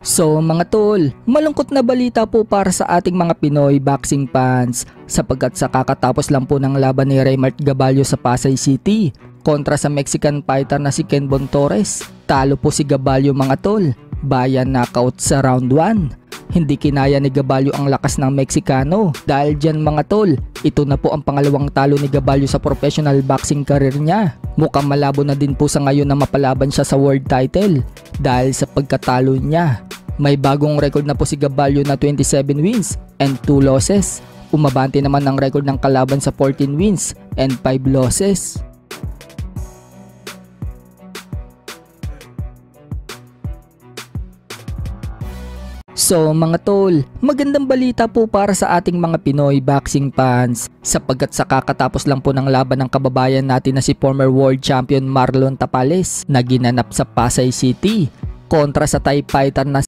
So mga tol, malungkot na balita po para sa ating mga Pinoy boxing fans sapagkat sa kakatapos lang po ng laban ni Raymart Gaballo sa Pasay City kontra sa Mexican fighter na si Ken Bon Torres. Talo po si Gaballo mga tol, bayan knockout sa round 1. Hindi kinaya ni Gaballo ang lakas ng Meksikano. Dahil dyan mga tol, ito na po ang pangalawang talo ni Gaballo sa professional boxing career niya. Mukhang malabo na din po sa ngayon na mapalaban siya sa world title dahil sa pagkatalo niya. May bagong record na po si Gaballo na 27 wins and 2 losses. Umabante naman ang record ng kalaban sa 14 wins and 5 losses. So mga tol, magandang balita po para sa ating mga Pinoy boxing fans sapagkat sa kakatapos lang po ng laban ng kababayan natin na si former world champion Marlon Tapales na ginanap sa Pasay City kontra sa Thai fighter na